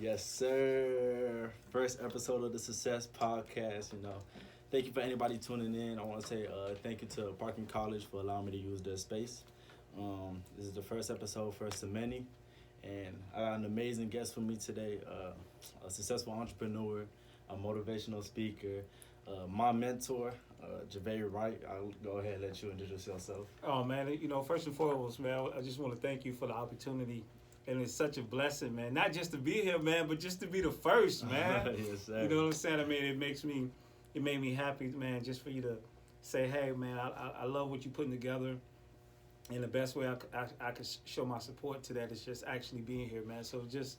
Yes, sir. First episode of the Success Podcast. Thank you for anybody tuning in. I want to say thank you to Parking College for allowing me to use their space. This is the first episode, first of many, and I got an amazing guest for me today. A successful entrepreneur, a motivational speaker, my mentor, Javae Wright. I'll go ahead and let you introduce yourself. Oh man, first and foremost, man, I just want to thank you for the opportunity, and it's such a blessing, man. Not just to be here, man, but just to be the first, man. Yes, sir. You know what I'm saying? I mean, it made me happy, man, just for you to say, hey, man, I love what you're putting together, and the best way I could show my support to that is just actually being here, man. So just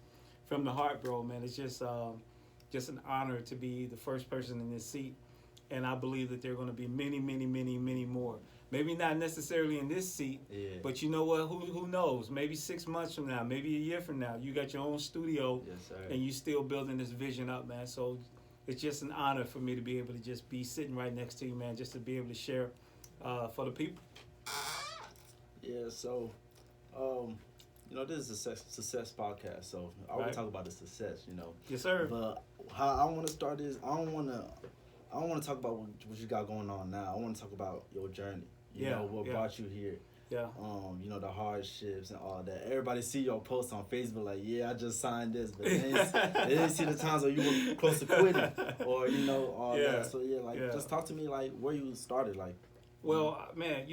from the heart, bro, man, it's just an honor to be the first person in this seat. And I believe that there are going to be many, many, many, many more. Maybe not necessarily in this seat, but you know what? Who knows? Maybe 6 months from now, maybe a year from now, you got your own studio, Yes, sir. and you still building this vision up, man. So it's just an honor for me to be able to just be sitting right next to you, man, just to be able to share for the people. Yeah, so, this is a success podcast, so I want Right. to talk about the success, Yes, sir. But how I want to start is I don't want to talk about what you got going on now. I want to talk about your journey. What brought you here. Yeah. The hardships and all that. Everybody see your posts on Facebook like, yeah, I just signed this, but they didn't see the times where you were close to quitting or all that. So just talk to me like where you started, like. Well, man,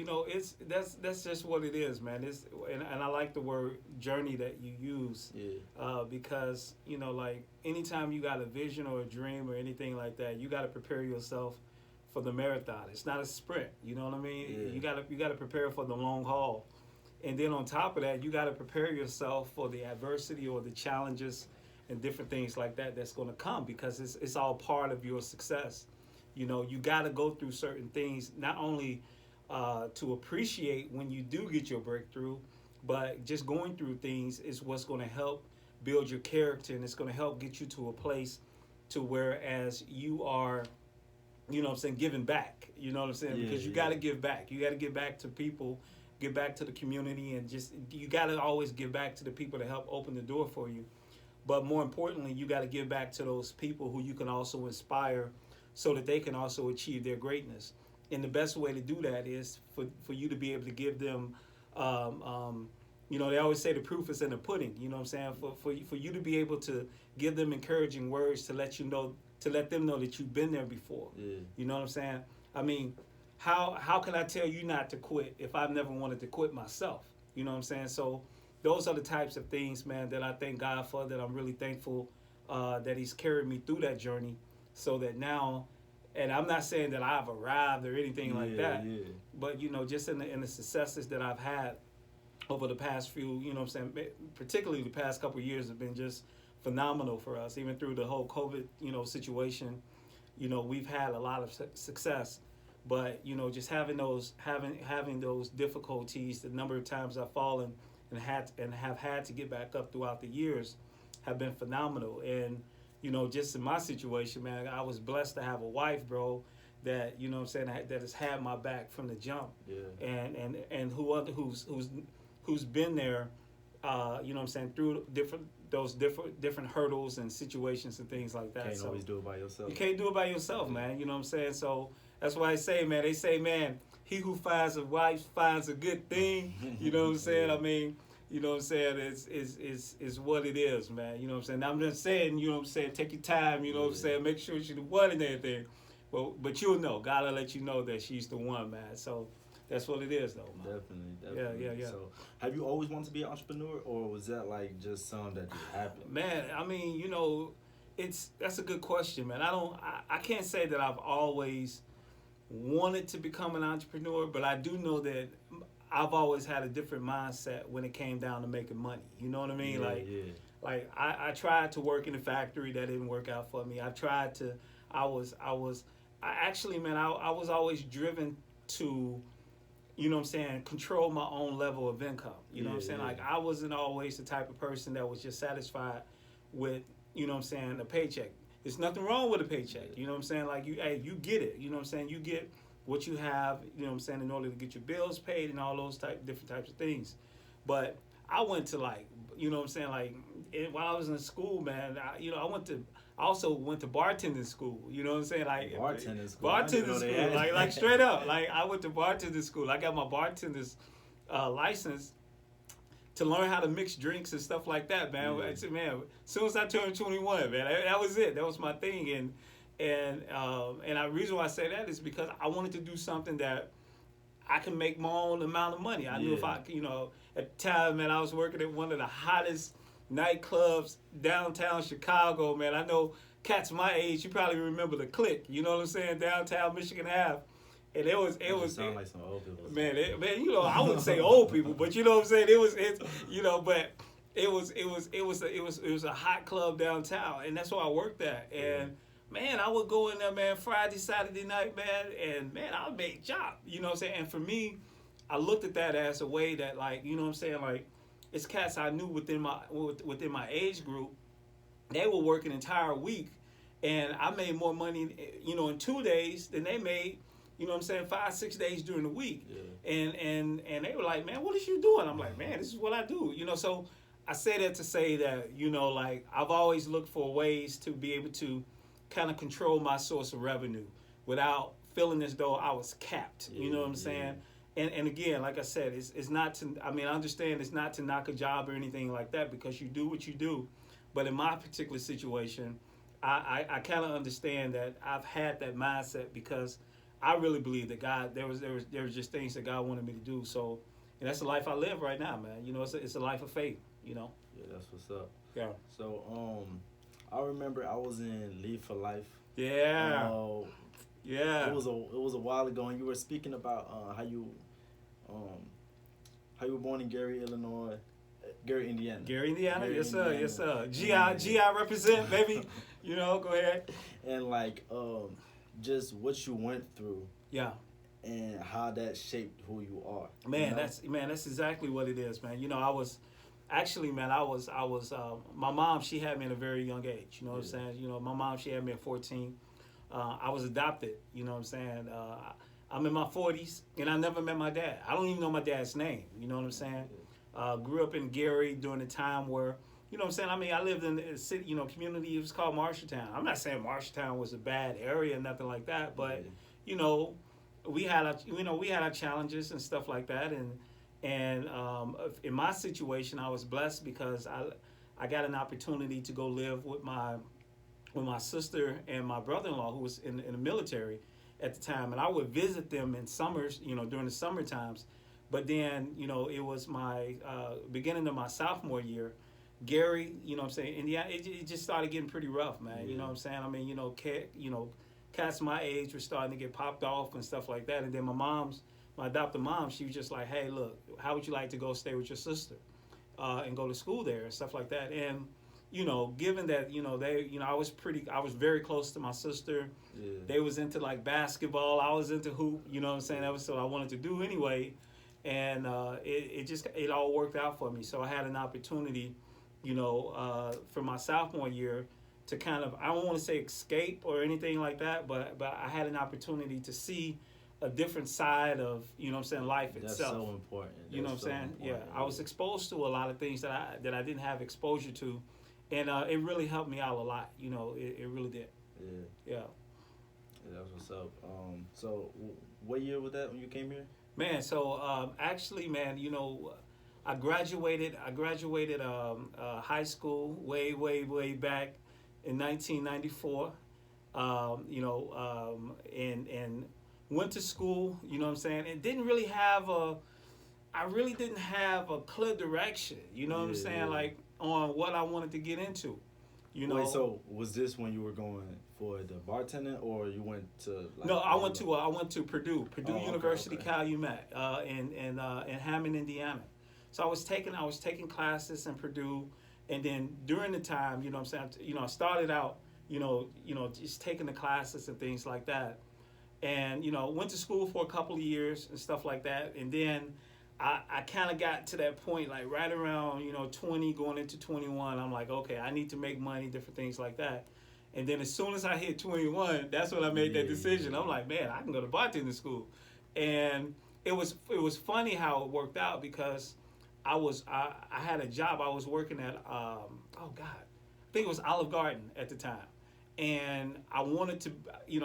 that's just what it is, man. And I like the word journey that you use, because like anytime you got a vision or a dream or anything like that, you got to prepare yourself for the marathon. It's not a sprint. You know what I mean? Yeah. You got to prepare for the long haul, and then on top of that, you got to prepare yourself for the adversity or the challenges and different things like that that's going to come, because it's all part of your success. You got to go through certain things, not only to appreciate when you do get your breakthrough, but just going through things is what's going to help build your character, and it's going to help get you to a place to whereas you are, giving back. You know what I'm saying? Because you got to give back. You got to give back to people, give back to the community, and just you got to always give back to the people to help open the door for you. But more importantly, you got to give back to those people who you can also inspire, so that they can also achieve their greatness. And the best way to do that is for you to be able to give them, they always say the proof is in the pudding, you know what I'm saying? For you to be able to give them encouraging words to let them know that you've been there before. Yeah. You know what I'm saying? I mean, how can I tell you not to quit if I've never wanted to quit myself? You know what I'm saying? So those are the types of things, man, that I thank God for, that I'm really thankful that he's carried me through that journey. So that now, and I'm not saying that I've arrived or anything like that, but just in the successes that I've had over the past few, particularly the past couple of years have been just phenomenal for us. Even through the whole COVID, situation, we've had a lot of success. But just having those difficulties, the number of times I've fallen and have had to get back up throughout the years, have been phenomenal. And just in my situation, man, I was blessed to have a wife, bro, that, that has had my back from the jump. Yeah. And who's been there, through different hurdles and situations and things like that. Can't always do it by yourself. You can't do it by yourself, man. You know what I'm saying? So that's why I say, man, he who finds a wife finds a good thing. You know what I'm saying? I mean, you know what I'm saying? It's what it is, man. You know what I'm saying? I'm just saying, you know what I'm saying? Take your time, you know what I'm saying? Make sure she's the one and everything. But you'll know. God will let you know that she's the one, man. So that's what it is, though, man. Definitely. Yeah. So have you always wanted to be an entrepreneur, or was that like just something that just happened? Man, I mean, that's a good question, man. I can't say that I've always wanted to become an entrepreneur, but I do know that I've always had a different mindset when it came down to making money. You know what I mean? Like I tried to work in a factory, that didn't work out for me. I was always driven to, control my own level of income. You know what I'm saying? Like I wasn't always the type of person that was just satisfied with, a paycheck. There's nothing wrong with a paycheck. You know what I'm saying? Like you get it. You know what I'm saying? You get what you have, in order to get your bills paid and all those different types of things. But I went to you know what I'm saying, like while I was in school, man, I also went to bartending school. You know what I'm saying, like Bartending school. bartending school, like straight up, like I went to bartending school. I got my bartender's license to learn how to mix drinks and stuff like that, man. Yeah. I said, man, as soon as I turned 21, man, that was it. That was my thing, and the reason why I say that is because I wanted to do something that I can make my own amount of money. I knew if I, at the time, man, I was working at one of the hottest nightclubs downtown Chicago, man. I know cats my age, you probably remember the Click, you know what I'm saying, downtown Michigan Ave. And it was sound like some old people. Man, I wouldn't say old people, but you know what I'm saying. It was a hot club downtown, and that's where I worked at. And man, I would go in there, man, Friday, Saturday night, man, and man, I would make job. You know what I'm saying. And for me, I looked at that as a way that, like, you know what I'm saying, like, it's cats I knew within my age group. They were working an entire week, and I made more money, in 2 days than they made. You know what I'm saying, 5-6 days during the week. Yeah. And they were like, man, what is you doing? I'm like, man, this is what I do. So I say that to say that, like, I've always looked for ways to be able to kind of control my source of revenue without feeling as though I was capped. You know what I'm saying? And again, like I said, it's not to, I understand it's not to knock a job or anything like that, because you do what you do. But in my particular situation, I kind of understand that I've had that mindset, because I really believe that God, there was just things that God wanted me to do. So, and that's the life I live right now, man. It's a life of faith. Yeah, that's what's up. Yeah. So, I remember I was in Lead for Life. Yeah. Yeah. It was a while ago, and you were speaking about how you were born in Gary, Indiana. Gary, Indiana. Yes, Indiana. sir. Yes, sir. GI represent, baby. Go ahead. And like, just what you went through. Yeah. And how that shaped who you are. Man, that's exactly what it is, man. I was my mom, she had me at a very young age. You know what I'm saying? My mom, she had me at 14. I was adopted. You know what I'm saying? I'm in my 40s, and I never met my dad. I don't even know my dad's name. You know what I'm saying? Grew up in Gary during a time where, you know what I'm saying? I lived in a city, community. It was called Marshalltown. I'm not saying Marshalltown was a bad area, nothing like that, but we had our challenges and stuff like that. And in my situation, I was blessed because I got an opportunity to go live with my sister and my brother-in-law, who was in the military at the time, and I would visit them in summers, during the summer times. But then, it was my beginning of my sophomore year. Gary, you know what I'm saying, Indiana, it just started getting pretty rough, man. You know what I'm saying? Cats my age were starting to get popped off and stuff like that. And then my adopted mom, she was just like, hey, look, how would you like to go stay with your sister and go to school there and stuff like that? And, given that, I was very close to my sister. Yeah. They was into like basketball. I was into hoop, you know what I'm saying? That was what I wanted to do anyway. And it all worked out for me. So I had an opportunity, for my sophomore year to kind of, I don't want to say escape or anything like that, but I had an opportunity to see a different side of, life itself. That's so important. You know what I'm saying? Yeah. I was exposed to a lot of things that I didn't have exposure to, and it really helped me out a lot. It really did. Yeah. That's what's up. So what year was that when you came here? Man, so actually, man, I graduated high school way back in 1994. And went to school. You know what I'm saying? And didn't really have I really didn't have a clear direction. You know what I'm saying? Like on what I wanted to get into. Wait, so was this when you were going for the bartending, or you went to? Like, no, I went to Purdue University, okay. Calumet, in Hammond, Indiana. So I was taking classes in Purdue, and then during the time, you know what I'm saying, I started out, just taking the classes and things like that, and went to school for a couple of years and stuff like that, and then I kind of got to that point, like right around, 20 going into 21. I'm like, okay, I need to make money, different things like that. And then as soon as I hit 21, that's when I made that decision. I'm like, man, I can go to bartending school. And it was funny how it worked out, because I had a job. I was working at oh God, I think it was Olive Garden at the time, and I wanted to,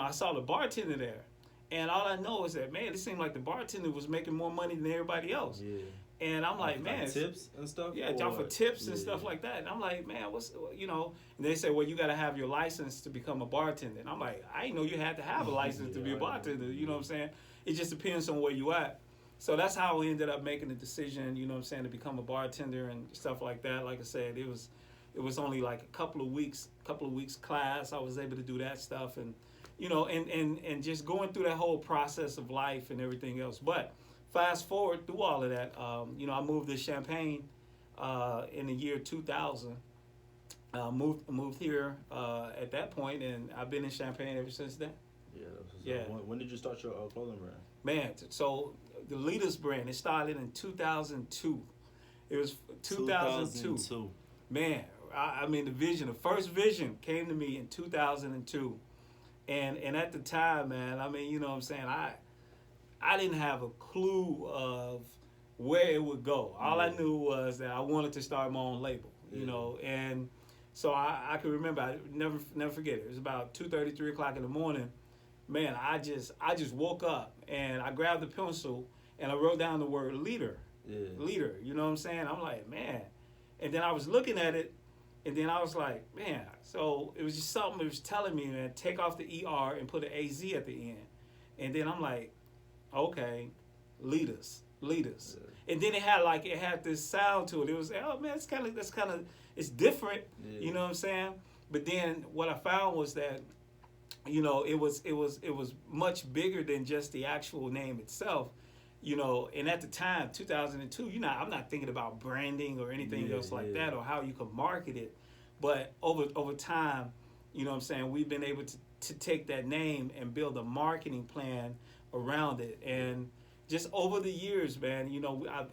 I saw the bartender there, and all I know is that, man, it seemed like the bartender was making more money than everybody else. Yeah. And I'm like, man, tips and stuff. Yeah, job for tips and stuff like that. And I'm like, man, And they say, well, you got to have your license to become a bartender. And I'm like, I didn't know you had to have a license to be a bartender. You know what I'm saying? It just depends on where you at. So that's how we ended up making the decision, to become a bartender and stuff like that. Like I said, it was only like a couple of weeks class. I was able to do that stuff, and and just going through that whole process of life and everything else. But fast forward through all of that, I moved to Champaign in the year 2000. Moved here at that point, and I've been in Champaign ever since then. Yeah. When did you start your clothing brand? Man, so the Leaders brand, it started in 2002. It was 2002. Man, I mean, the first vision came to me in 2002. And at the time, man, I mean, I didn't have a clue of where it would go. All I knew was that I wanted to start my own label, and so I can remember, I never forget it. It was about 2:30, 3 o'clock in the morning. Man, I just woke up and I grabbed the pencil and I wrote down the word leader. Yeah. Leader, you know what I'm saying? I'm like, man. And then I was looking at it, and then I was like, man. So it was just something that was telling me, man, take off the ER and put an AZ at the end. And then I'm like, okay, leaders. Yeah. And then it had this sound to it. It was, oh man, it's different. Yeah. You know what I'm saying? But then what I found was that, it was much bigger than just the actual name itself. And at the time, 2002, I'm not thinking about branding or anything else like that, or how you can market it. But over time, we've been able to take that name and build a marketing plan around it. And just over the years, man,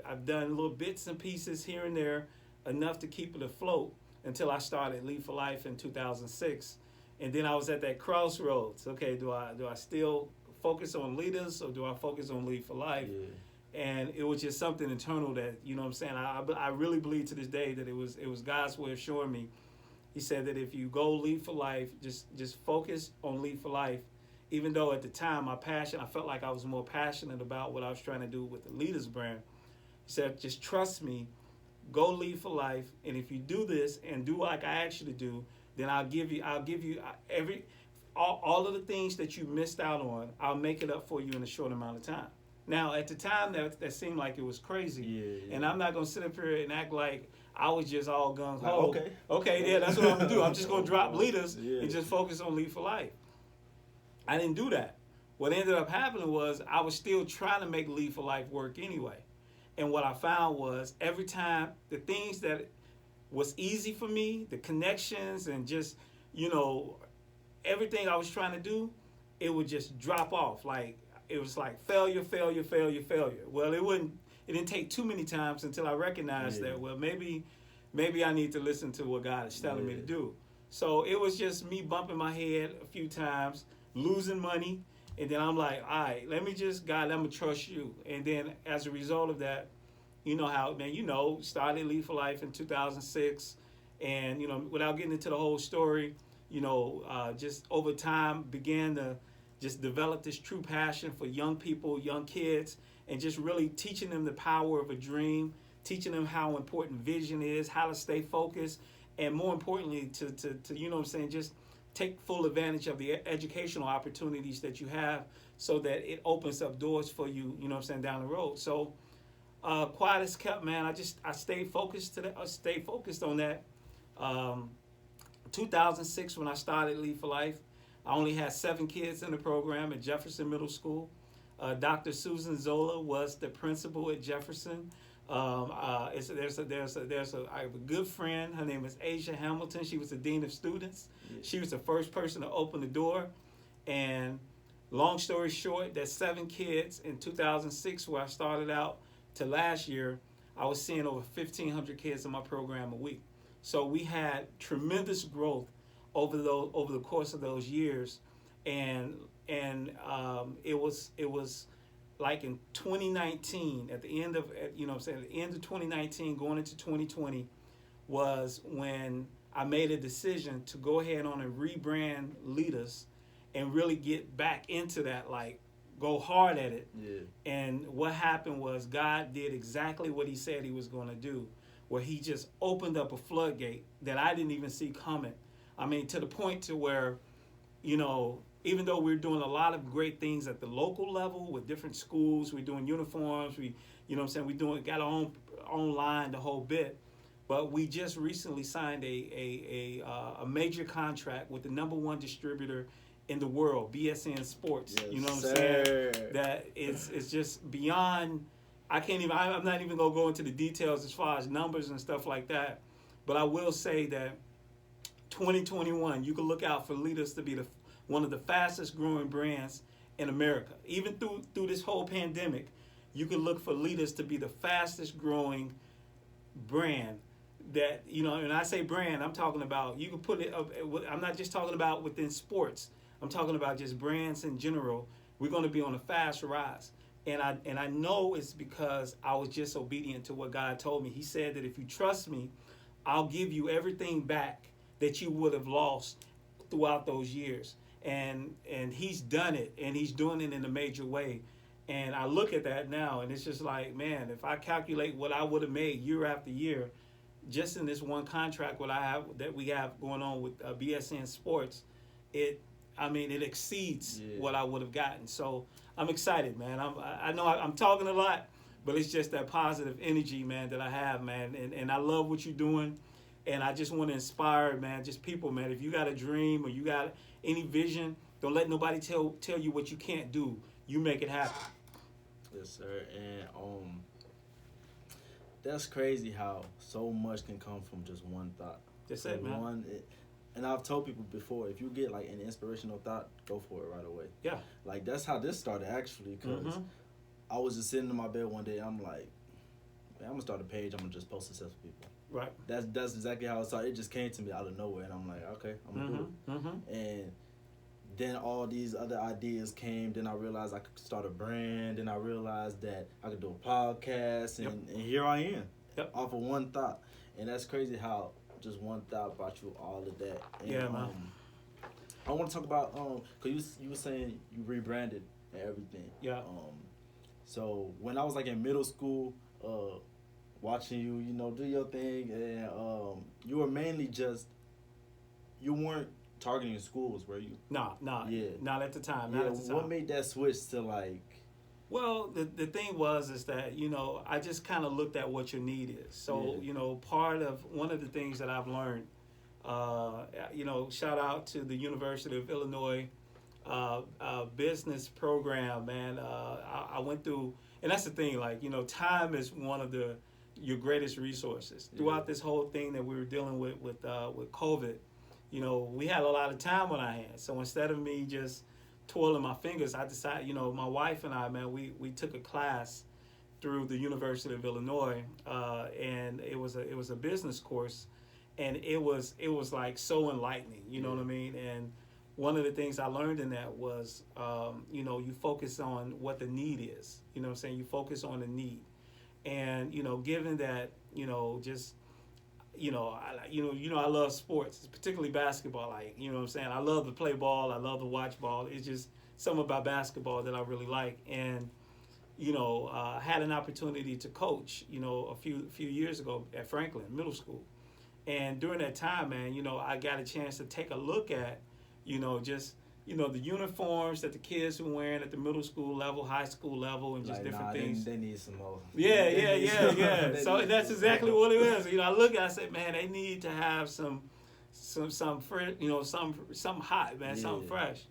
I've done little bits and pieces here and there, enough to keep it afloat until I started Lead for Life in 2006. And then I was at that crossroads. Okay, do I still focus on leaders, or do I focus on Lead for Life? Yeah. And it was just something internal that, I really believe to this day that it was God's way of showing me. He said that if you go Lead for Life, just focus on Lead for Life. Even though at the time I felt like I was more passionate about what I was trying to do with the Leaders brand. He said, just trust me, go Lead for Life, and if you do this and do like I asked you to do, then I'll give you all of the things that you missed out on. I'll make it up for you in a short amount of time. Now, at the time, that seemed like it was crazy. Yeah. And I'm not going to sit up here and act like I was just all gung-ho. Okay, that's what I'm going to do. I'm just going to drop leaders and just focus on Lead for Life. I didn't do that. What ended up happening was I was still trying to make Lead for Life work anyway. And what I found was every time the things that was easy for me, the connections and just, everything I was trying to do, it would just drop off. Like, it was like failure. Well, it didn't take too many times until I recognized that, well, maybe I need to listen to what God is telling me to do. So it was just me bumping my head a few times, losing money, and then I'm like, all right, God, let me trust you. And then as a result of that, started Lead for Life in 2006, and, without getting into the whole story, just over time began to just develop this true passion for young people, young kids, and just really teaching them the power of a dream, teaching them how important vision is, how to stay focused, and more importantly, to just take full advantage of the educational opportunities that you have so that it opens up doors for you, down the road. So quiet as kept, man. I stayed focused on that. 2006, when I started Lead for Life, I only had 7 kids in the program at Jefferson Middle School. Dr. Susan Zola was the principal at Jefferson. I have a good friend. Her name is Asia Hamilton. She was the dean of students. Yeah. She was the first person to open the door. And long story short, that 7 kids in 2006, where I started out, to last year, I was seeing over 1,500 kids in my program a week. So we had tremendous growth over the course of those years, and it was like in 2019, at the end of, you know what I'm saying, at the end of 2019, going into 2020, was when I made a decision to go ahead on and rebrand Leaders and really get back into that, like, go hard at it. Yeah. And what happened was God did exactly what he said he was going to do, where he just opened up a floodgate that I didn't even see coming. I mean, to the point to where, you know, even though we're doing a lot of great things at the local level with different schools, we're doing uniforms, we, you know what I'm saying, we doing, got our own line, the whole bit. But we just recently signed a major contract with the #1 distributor in the world, BSN Sports. Yes, you know what I'm sir. saying? That it's just beyond. I'm not even gonna go into the details as far as numbers and stuff like that. But I will say that 2021, you can look out for Leaders to be one of the fastest growing brands in America. Even through this whole pandemic, you can look for Leaders to be the fastest growing brand. That, you know, and I say brand, I'm talking about, you can put it up, I'm not just talking about within sports, I'm talking about just brands in general. We're going to be on a fast rise. And I know it's because I was just obedient to what God told me. He said that if you trust me, I'll give you everything back that you would have lost throughout those years. And he's done it, and he's doing it in a major way. And I look at that now, and it's just like, man, if I calculate what I would have made year after year, just in this one contract that we have going on with BSN Sports, it exceeds what I would have gotten. So I'm excited, man. I know I'm talking a lot, but it's just that positive energy, man, that I have, man. And I love what you're doing, and I just want to inspire, man, just people, man. If you got a dream or you got any vision, don't let nobody tell you what you can't do. You make it happen. Yes, sir. And that's crazy how so much can come from just one thought. That's it, man. And I've told people before, if you get like an inspirational thought, go for it right away. Yeah. Like that's how this started actually, because I was just sitting in my bed one day. I'm like, man, I'm gonna start a page. I'm gonna just post successful people. Right. That's exactly how it started. It just came to me out of nowhere, and I'm like, okay, I'm gonna do it. And then all these other ideas came. Then I realized I could start a brand. Then I realized that I could do a podcast, and here I am, off of one thought. And that's crazy how just one thought brought you all of that. And, yeah, man. I want to talk about because you were saying you rebranded and everything. Yeah. So when I was like in middle school, watching you, you know, do your thing, and you were mainly you weren't targeting schools, were you? Nah. Yeah. Not at the time. What made that switch to like? Well, the thing is that, you know, I just kind of looked at what your need is. So, you know, one of the things that I've learned, you know, shout out to the University of Illinois business program, man. I went through, and that's the thing, like, you know, time is one of your greatest resources. Throughout this whole thing that we were dealing with COVID, you know, we had a lot of time on our hands. So instead of me just twirling my fingers, I decided, you know, my wife and I, man, we took a class through the University of Illinois, and it was a business course, and it was like so enlightening, you know what I mean? And one of the things I learned in that was, you know, you focus on what the need is, you know what I'm saying? You focus on the need, and, you know, given that, you know, just, you know, I love sports, particularly basketball. Like, you know what I'm saying? I love to play ball. I love to watch ball. It's just something about basketball that I really like. And, you know, had an opportunity to coach, you know, a few years ago at Franklin Middle School. And during that time, man, you know, I got a chance to take a look at, you know, just, you know, the uniforms that the kids were wearing at the middle school level, high school level, and just different things. They need some more. Yeah. So that's exactly what it is. You know, I look at it, I say, man, they need to have some fresh, you know, something hot, man, something fresh.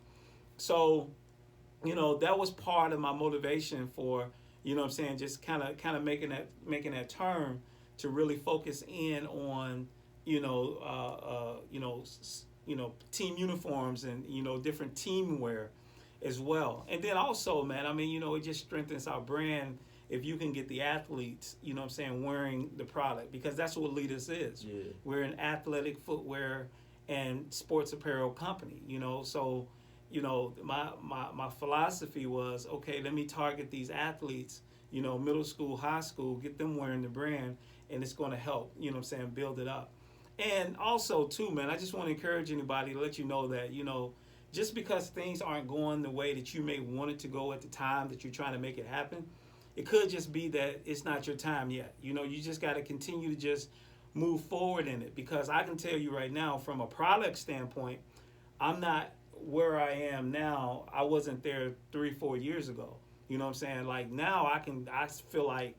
So, you know, that was part of my motivation for, you know what I'm saying, just kind of making that turn to really focus in on, you know, team uniforms and, you know, different team wear as well. And then also, man, I mean, you know, it just strengthens our brand if you can get the athletes, you know what I'm saying, wearing the product, because that's what Leaders is. Yeah. We're an athletic footwear and sports apparel company, you know, so my philosophy was, okay, let me target these athletes, middle school, high school, get them wearing the brand, and it's going to help, build it up. And also, too, man, I just want to encourage anybody to let you know that, just because things aren't going the way that you may want it to go at the time that you're trying to make it happen, it could just be that it's not your time yet. You just got to continue to just move forward in it, because I can tell you right now, from a product standpoint, I'm not where I am now. I wasn't there 3-4 years ago. You know what I'm saying? Like now I feel like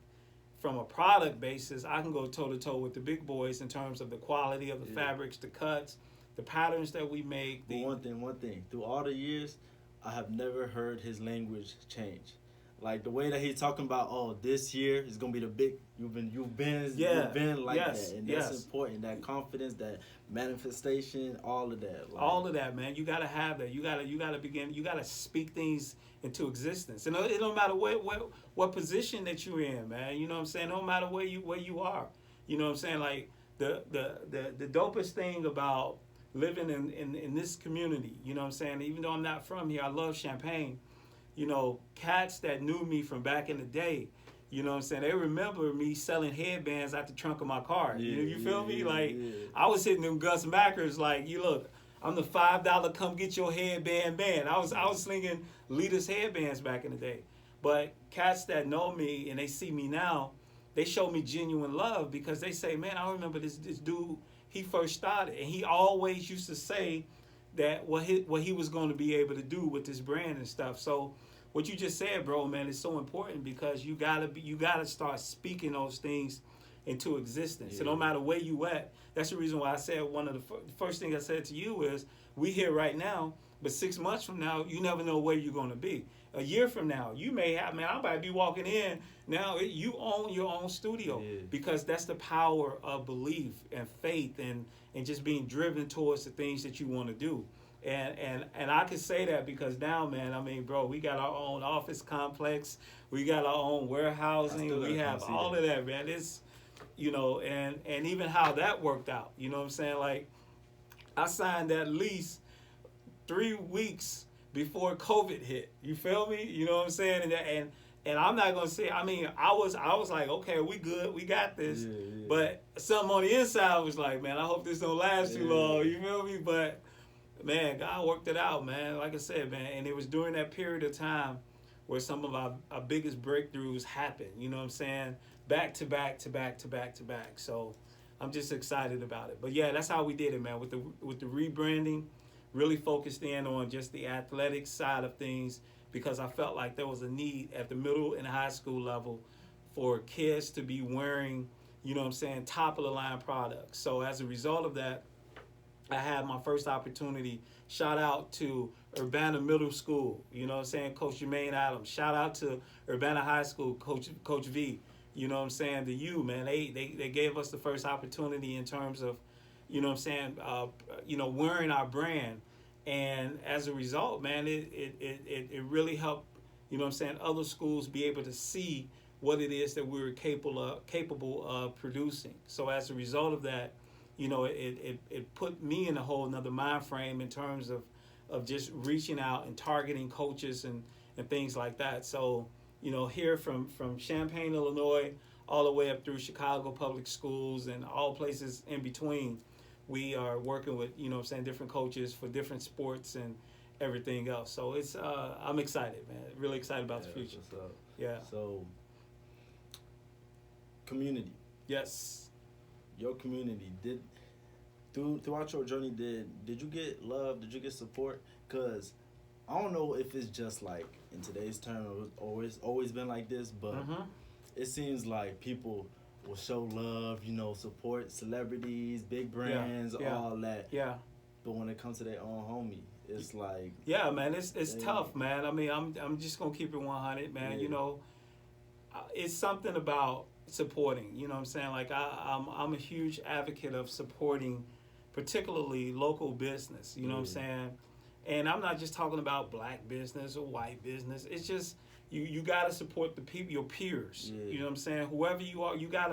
from a product basis, I can go toe to toe with the big boys in terms of the quality of the fabrics, the cuts, the patterns that we make. One thing. Through all the years, I have never heard his language change. Like the way that he's talking about, this year is gonna be the big. You've been like that, and that's important. That confidence, that manifestation, all of that. All of that, man. You gotta have that. You gotta begin. You gotta speak things into existence. And it don't matter what position that you're in, man. You know what I'm saying? No matter where you are. You know what I'm saying? Like the dopest thing about living in this community. You know what I'm saying? Even though I'm not from here, I love Champaign. Cats that knew me from back in the day, you know what I'm saying, they remember me selling headbands out the trunk of my car. You feel me? Like, I was hitting them Gus Mackers like, you look, I'm the $5 come get your headband band. I was slinging Leaders headbands back in the day. But cats that know me and they see me now, they show me genuine love, because they say, man, I remember this dude, he first started, and he always used to say that what he was going to be able to do with this brand and stuff. So what you just said, bro, man, is so important, because you gotta start speaking those things into existence. And no matter where you at, that's the reason why I said one of the first thing I said to you is, we here right now, but 6 months from now, you never know where you're going to be. A year from now, you may have, man, I might be walking in now. You own your own studio, because that's the power of belief and faith and just being driven towards the things that you want to do. And I can say that because now, man, I mean, bro, we got our own office complex, we got our own warehousing, we have all of that, man. It's, and even how that worked out, you know what I'm saying? Like, I signed that lease 3 weeks before COVID hit. You feel me? You know what I'm saying? And I'm not gonna say. I mean, I was like, okay, we good, we got this. But something on the inside was like, man, I hope this don't last too long. You feel me? But man, God worked it out, man. Like I said, man, and it was during that period of time where some of our biggest breakthroughs happened. You know what I'm saying? Back to back to back to back to back. So I'm just excited about it. But yeah, that's how we did it, man. With the rebranding, really focused in on just the athletic side of things, because I felt like there was a need at the middle and high school level for kids to be wearing, you know what I'm saying, top of the line products. So as a result of that, I had my first opportunity. Shout out to Urbana Middle School, you know what I'm saying, Coach Jermaine Adams. Shout out to Urbana High School, Coach V. You know what I'm saying, the U, man. They gave us the first opportunity in terms of, you know what I'm saying, wearing our brand. And as a result, man, it really helped, you know what I'm saying, other schools be able to see what it is that we were capable of producing. So as a result of that, it put me in a whole nother mind frame in terms of just reaching out and targeting coaches and things like that. So, here from Champaign, Illinois, all the way up through Chicago Public Schools and all places in between, we are working with, different coaches for different sports and everything else. So it's, I'm excited, man. Really excited about the future. Yeah. So, community. Yes. Your community, throughout your journey, did you get love? Did you get support? Because I don't know if it's just like in today's term, it's always been like this, but it seems like people will show love, support celebrities, big brands, all that. Yeah. But when it comes to their own homie, it's like, yeah, man, it's tough, man. I mean, I'm just gonna keep it 100, man. Yeah. It's something about supporting. You know what I'm saying? Like I'm a huge advocate of supporting, particularly local business. You know what I'm saying? And I'm not just talking about black business or white business. It's just you gotta support the people, your peers. Yeah. You know what I'm saying? Whoever you are, you got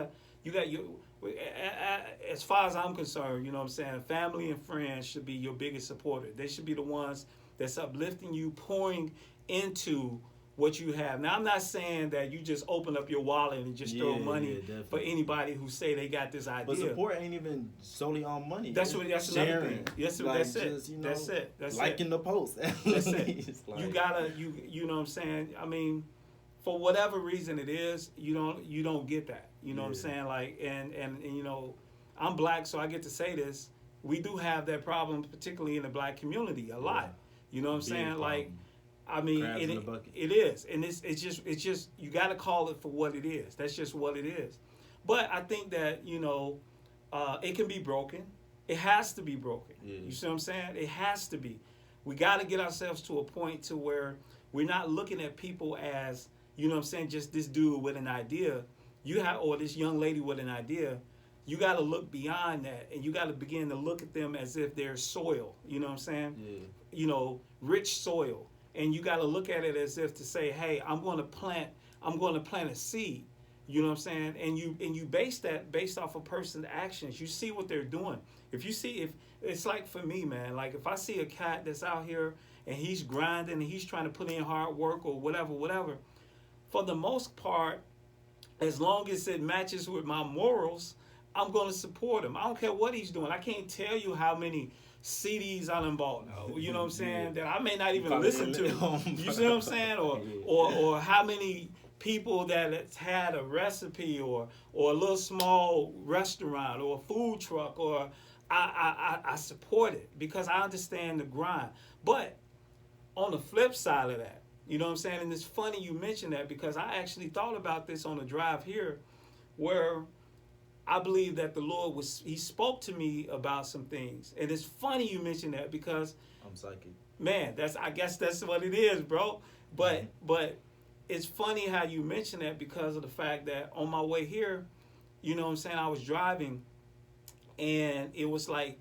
As far as I'm concerned, you know what I'm saying, family and friends should be your biggest supporter. They should be the ones that's uplifting you, pouring into what you have. Now, I'm not saying that you just open up your wallet and just throw money for anybody who say they got this idea. But support ain't even solely on money. That's another thing. Yes, like that's it. Just, that's it. That's liking it. the post. That's it. Like, you know what I'm saying? I mean, for whatever reason it is, you don't get that. You know what I'm saying? Like, and you know, I'm black, so I get to say this. We do have that problem, particularly in the black community, a lot. You know what I'm saying? Problem. Like, I mean, it is, and it's just you got to call it for what it is. That's just what it is. But I think that it can be broken. It has to be broken. Yeah. You see what I'm saying? It has to be. We got to get ourselves to a point to where we're not looking at people as, you know what I'm saying, just this dude with an idea. Or this young lady with an idea. You got to look beyond that, and you got to begin to look at them as if they're soil. You know what I'm saying? Yeah. You know, rich soil. And you got to look at it as if to say, hey, I'm going to plant a seed. You know what I'm saying? And you base that based off a person's actions. You see what they're doing. If it's like for me, man, like if I see a cat that's out here and he's grinding and he's trying to put in hard work or whatever, for the most part, as long as it matches with my morals, I'm going to support him. I don't care what he's doing. I can't tell you how many CDs I done bought, you know what I'm saying, that I may not even listen to. You see what I'm saying? Or how many people that it's had a recipe or a little small restaurant or a food truck, or I support it because I understand the grind. But on the flip side of that, you know what I'm saying? And it's funny you mentioned that because I actually thought about this on the drive here where I believe that the Lord he spoke to me about some things. And it's funny you mentioned that because I'm psychic. Man, I guess that's what it is, bro. But it's funny how you mentioned that because of the fact that on my way here, you know what I'm saying, I was driving and it was like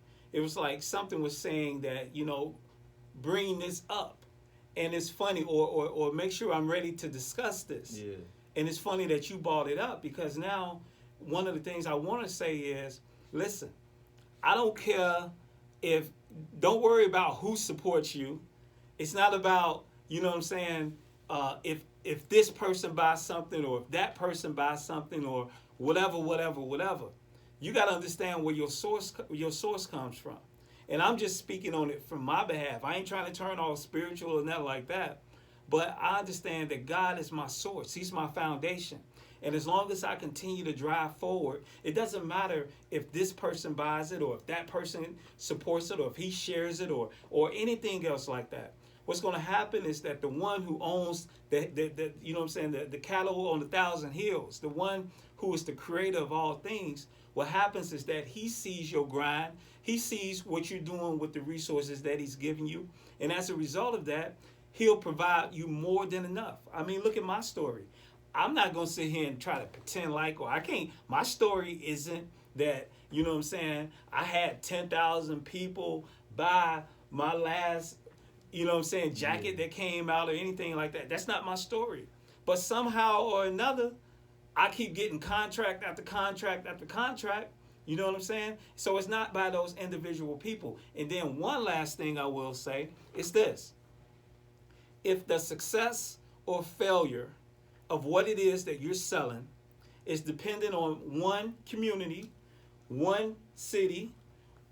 something was saying that, you know, bring this up. And it's funny, or make sure I'm ready to discuss this. Yeah. And it's funny that you brought it up because now one of the things I want to say is, listen, I don't care don't worry about who supports you. It's not about, you know what I'm saying, if this person buys something or if that person buys something or whatever. You got to understand where your source comes from. And I'm just speaking on it from my behalf. I ain't trying to turn all spiritual or nothing like that. But I understand that God is my source. He's my foundation. And as long as I continue to drive forward, it doesn't matter if this person buys it or if that person supports it or if he shares it or anything else like that. What's going to happen is that the one who owns the you know what I'm saying, the cattle on 1,000 hills, the one who is the creator of all things, what happens is that he sees your grind. He sees what you're doing with the resources that he's giving you. And as a result of that, he'll provide you more than enough. I mean, look at my story. I'm not going to sit here and try to pretend like, or I can't. My story isn't that, you know what I'm saying, I had 10,000 people buy my last, you know what I'm saying, jacket that came out or anything like that. That's not my story. But somehow or another, I keep getting contract after contract after contract. You know what I'm saying? So it's not by those individual people. And then one last thing I will say is this. If the success or failure of what it is that you're selling is dependent on one community, one city,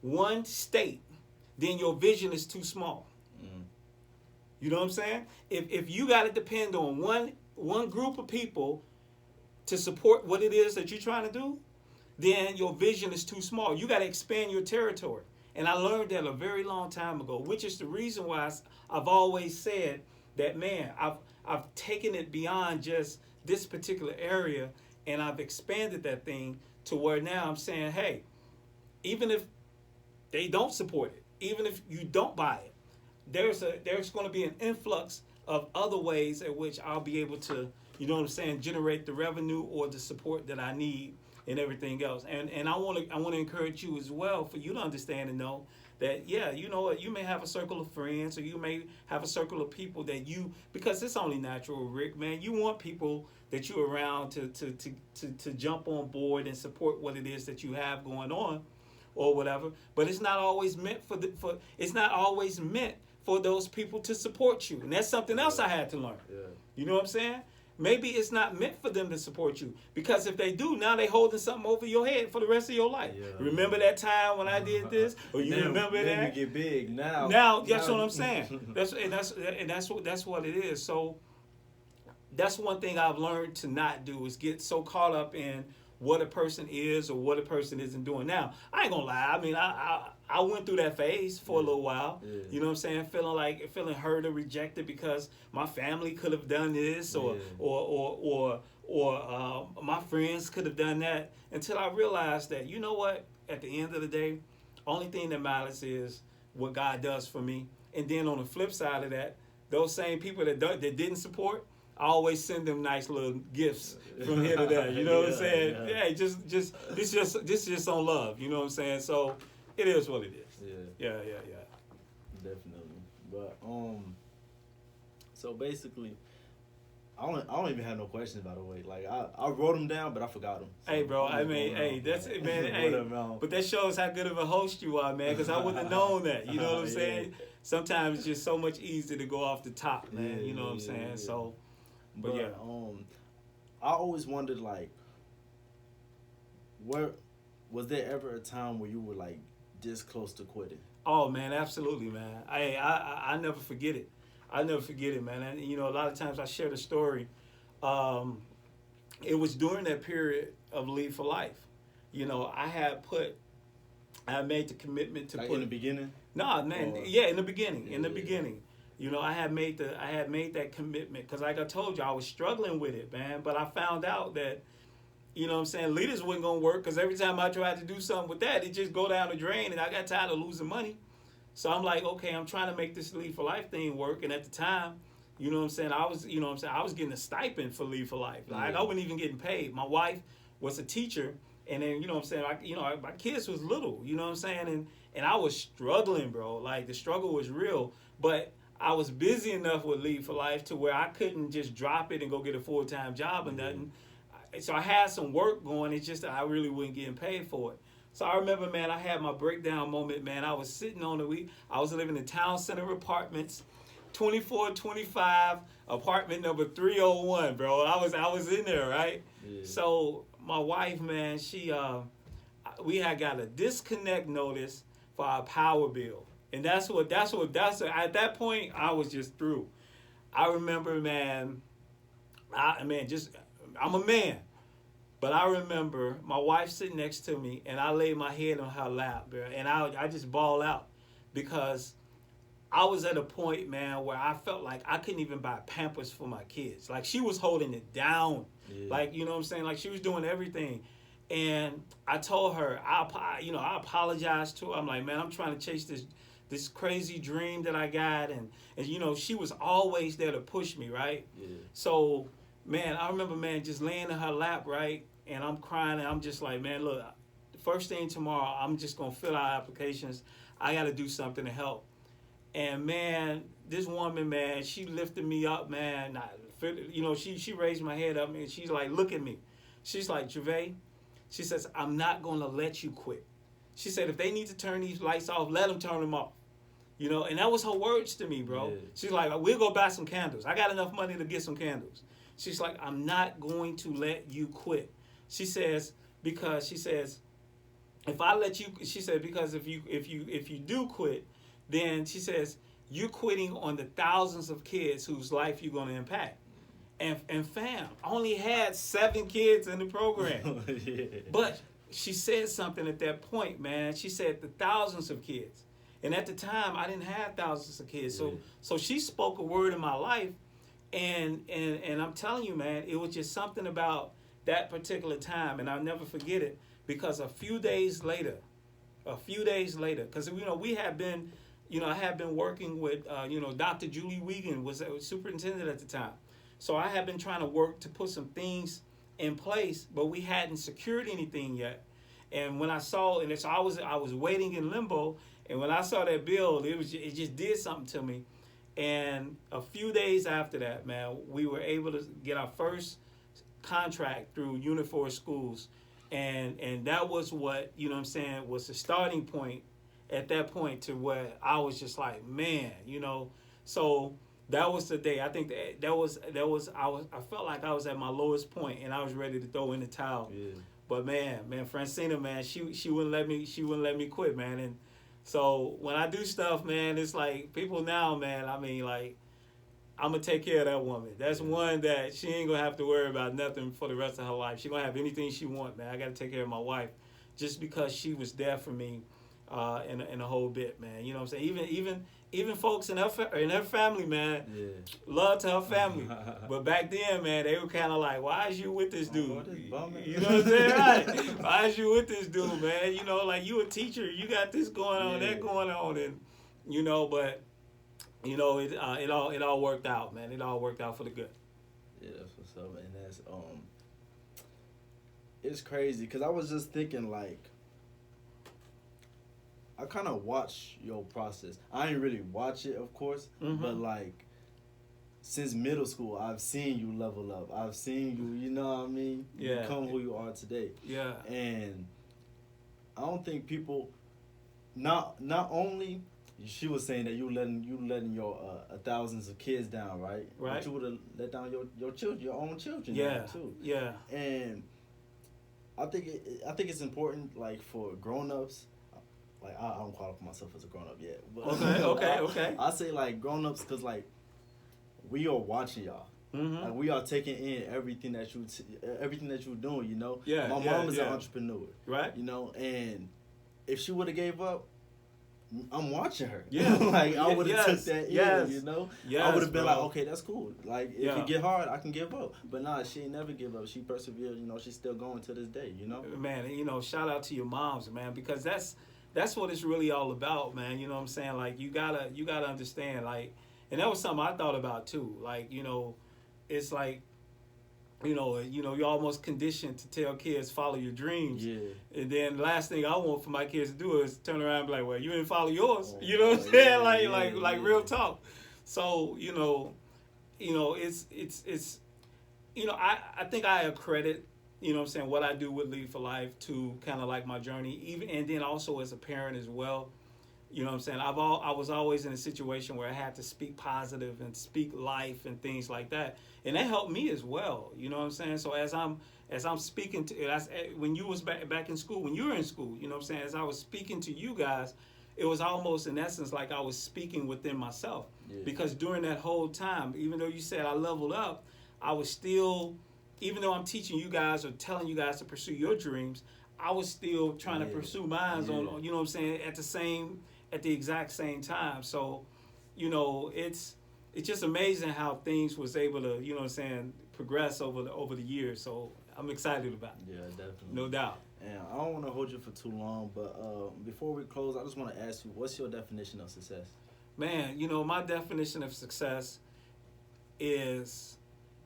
one state, then your vision is too small. You know what I'm saying? If you got to depend on one group of people to support what it is that you're trying to do, then your vision is too small. You got to expand your territory. And I learned that a very long time ago, which is the reason why I've always said that, man, I've taken it beyond just this particular area and I've expanded that thing to where now I'm saying, hey, even if they don't support it, even if you don't buy it, there's going to be an influx of other ways in which I'll be able to, you know what I'm saying, generate the revenue or the support that I need and everything else. And I want to encourage you as well for you to understand and know that, yeah, you know what, you may have a circle of friends, or you may have a circle of people that you, because it's only natural, Rick, man, you want people that you're around to jump on board and support what it is that you have going on or whatever. But it's not always meant it's not always meant for those people to support you. And that's something else I had to learn. Yeah. You know what I'm saying? Maybe it's not meant for them to support you, because if they do, now they holding something over your head for the rest of your life. Yeah. Remember that time when I did this, or you remember that? Then you get big now. Now that's what I'm saying. That's what it is. So that's one thing I've learned to not do, is get so caught up in what a person is or what a person isn't doing. Now, I ain't gonna lie. I mean, I went through that phase for a little while. Yeah. You know what I'm saying? Feeling hurt or rejected because my family could have done this, or my friends could have done that. Until I realized that, you know what? At the end of the day, only thing that matters is what God does for me. And then on the flip side of that, those same people that didn't support, I always send them nice little gifts from here to there. You know what I'm saying? Yeah, this just on love. You know what I'm saying? So it is what it is. Yeah. Definitely. But so basically, I don't even have no questions, by the way. Like I wrote them down, but I forgot them. So hey, bro. I mean, hey, that's it, man. Hey, but that shows how good of a host you are, man. Because I wouldn't have known that. You know what I'm saying? Sometimes it's just so much easier to go off the top, man. You know what I'm saying? Yeah. So. But yeah, I always wondered, like, was there ever a time where you were like this close to quitting? Oh man, absolutely, man. I never forget it. I never forget it, man. And you know, a lot of times I share the story. It was during that period of Lead for Life. You know, I made the commitment to like in the beginning. No, man. Yeah, in the beginning. In the beginning. You know, I had made that commitment because, like I told you, I was struggling with it, man. But I found out that, you know what I'm saying, leaders wasn't going to work, because every time I tried to do something with that, it just go down the drain, and I got tired of losing money. So I'm like, okay, I'm trying to make this Lead for Life thing work. And at the time, you know what I'm saying, I was getting a stipend for Lead for Life. Like, I wasn't even getting paid. My wife was a teacher, and then, you know what I'm saying, my kids was little, you know what I'm saying, and I was struggling, bro. Like, the struggle was real, but I was busy enough with Lead for Life to where I couldn't just drop it and go get a full-time job or nothing. So I had some work going. It's just that I really wasn't getting paid for it. So I remember, man, I had my breakdown moment, man. I was sitting I was living in Town Center Apartments, 2425, apartment number 301, bro. I was in there, right? Yeah. So my wife, man, we had got a disconnect notice for our power bill. And that's at that point, I was just through. I remember, man, I'm a man. But I remember my wife sitting next to me, and I laid my head on her lap, bro, and I just bawled out, because I was at a point, man, where I felt like I couldn't even buy Pampers for my kids. Like, she was holding it down. Yeah. Like, you know what I'm saying? Like, she was doing everything. And I told her, I apologized to her. I'm like, man, I'm trying to chase this crazy dream that I got, and you know, she was always there to push me, right? Yeah. So, man, I remember, man, just laying in her lap, right, and I'm crying, and I'm just like, man, look, the first thing tomorrow, I'm just gonna fill out applications. I got to do something to help. And man, this woman, man, she lifted me up, man. You know, she raised my head up, and she's like, look at me. She's like, Javae, she says, I'm not gonna let you quit. She said, if they need to turn these lights off, let them turn them off. You know, and that was her words to me, bro. Yeah. She's like, we'll go buy some candles. I got enough money to get some candles. She's like, I'm not going to let you quit. She says, because if I let you, she said, because if you do quit, then she says, you're quitting on the thousands of kids whose life you're going to impact. And fam, I only had 7 kids in the program. Yeah. But she said something at that point, man. She said the thousands of kids. And at the time, I didn't have thousands of kids. So she spoke a word in my life. And I'm telling you, man, it was just something about that particular time. And I'll never forget it, because a few days later, because, you know, we have been, you know, I have been working with, you know, Dr. Julie Wiegand was superintendent at the time. So I have been trying to work to put some things in place, but we hadn't secured anything yet. And when I saw, and so I was waiting in limbo, And when I saw that bill, it just did something to me. And a few days after that, man, we were able to get our first contract through Unifor Schools. And that was what, you know what I'm saying, was the starting point at that point to where I was just like, man, you know. So that was the day. I think that was I felt like I was at my lowest point and I was ready to throw in the towel. Yeah. But man, Francina, man, she wouldn't let me quit, man. And so when I do stuff, man, it's like people now, man, I mean, like, I'm gonna take care of that woman. That's one that she ain't gonna have to worry about nothing for the rest of her life. She gonna have anything she want, man. I gotta take care of my wife, just because she was there for me, in a whole bit, man. You know what I'm saying? Even folks in her family, man, love to her family. But back then, man, they were kind of like, "Why is you with this dude?" You know what I'm saying? Right? Why is you with this dude, man? You know, like, you a teacher, you got this going on, that going on, and you know, but. You know, it all worked out, man. It all worked out for the good. Yeah, that's what's up, and that's it's crazy because I was just thinking, like, I kind of watch your process. I ain't really watch it, of course, but like since middle school, I've seen you level up. I've seen you, you know what I mean, become who you are today. Yeah, and I don't think people, not only. She was saying that you letting your thousands of kids down, right? Right. But you would have let down your children, your own children, down too. Yeah. And I think it's important, like, for grown-ups. Like, I don't qualify myself as a grown-up yet. But Okay. I say, like, grown-ups because, like, we are watching y'all. Like, we are taking in everything that you're doing. You know. Yeah. My mom is an entrepreneur. Right. You know, and if she would have gave up, I'm watching her. Yeah. Like, I would have took that in, you know? I would have been like, okay, that's cool. Like, if it get hard, I can give up. But nah, she ain't never give up. She persevered, you know, she's still going to this day, you know? Man, you know, shout out to your moms, man, because that's what it's really all about, man. You know what I'm saying? Like, you gotta understand, like, and that was something I thought about too. Like, you know, it's like, you know, you're almost conditioned to tell kids follow your dreams. Yeah. And then the last thing I want for my kids to do is turn around and be like, well, you didn't follow yours. You know what I'm saying? Like real talk. So, you know, it's you know, I think I accredit, you know what I'm saying, what I do with Lead for Life to kind of like my journey, even, and then also as a parent as well. You know what I'm saying? I was always in a situation where I had to speak positive and speak life and things like that, and that helped me as well. You know what I'm saying? So as I'm speaking to, when you was back in school, when you were in school, you know what I'm saying? As I was speaking to you guys, it was almost in essence like I was speaking within myself, because during that whole time, even though you said I leveled up, I was still, even though I'm teaching you guys or telling you guys to pursue your dreams, I was still trying to pursue mine on, you know what I'm saying, at the exact same time. So, you know, it's just amazing how things was able to, you know what I'm saying, progress over the years. So I'm excited about it. Yeah, definitely. No doubt. And I don't want to hold you for too long, but before we close, I just want to ask you, what's your definition of success? Man, you know, my definition of success is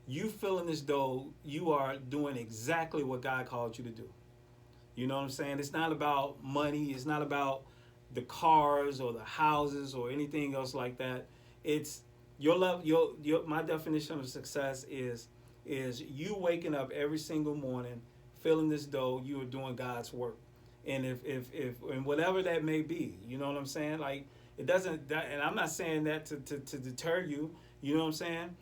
you feeling as though you are doing exactly what God called you to do. You know what I'm saying? It's not about money. It's not about the cars or the houses or anything else like that. It's your love. My definition of success is you waking up every single morning feeling as though you are doing God's work, and if and whatever that may be, you know what I'm saying? Like, it doesn't. And I'm not saying that to deter you. You know what I'm saying?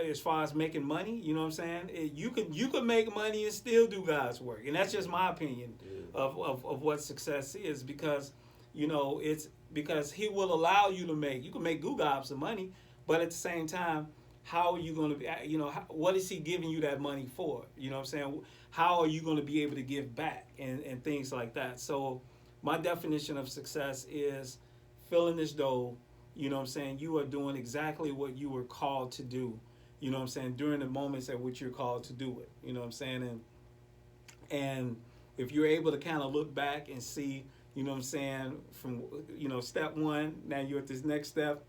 As far as making money, you know what I'm saying? You could make money and still do God's work, and that's just my opinion of what success is, because, you know, it's because He will allow you to make. You can make gobs of money, but at the same time, how are you going to be? You know, what is He giving you that money for? You know what I'm saying? How are you going to be able to give back and things like that? So, my definition of success is feeling as though, you know what I'm saying, you are doing exactly what you were called to do. You know what I'm saying? During the moments at which you're called to do it. You know what I'm saying? And if you're able to kind of look back and see, you know what I'm saying, from, you know, step one, now you're at this next step,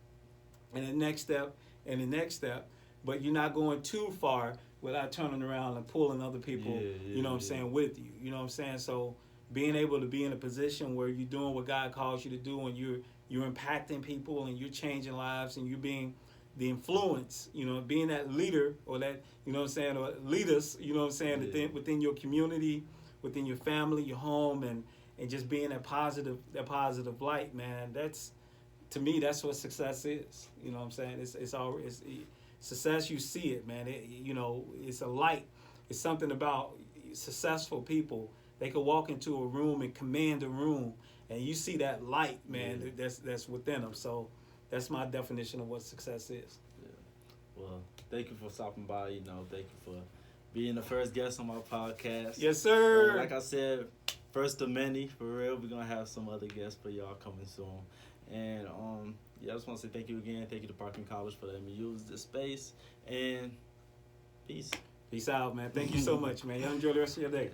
and the next step, and the next step, but you're not going too far without turning around and pulling other people, you know what I'm saying, with you. You know what I'm saying? So being able to be in a position where you're doing what God calls you to do, and you're impacting people, and you're changing lives, and you're being the influence, being that leader, or that, or leaders, within your community, within your family, your home, and just being that positive light, man. That's, to me, that's what success is. It's success. You see it, man. It's a light. It's something about successful people. They could walk into a room and command a room, and you see that light, man. Yeah. That's within them. So that's my definition of what success is. Yeah. Well, thank you for stopping by. Thank you for being the first guest on my podcast. Yes, sir. Like I said, first of many, for real. We're gonna have some other guests for y'all coming soon. And I just want to say thank you again. Thank you to Parkland College for letting me use this space. And peace. Peace out, man. Thank you so much, man. Y'all enjoy the rest of your day.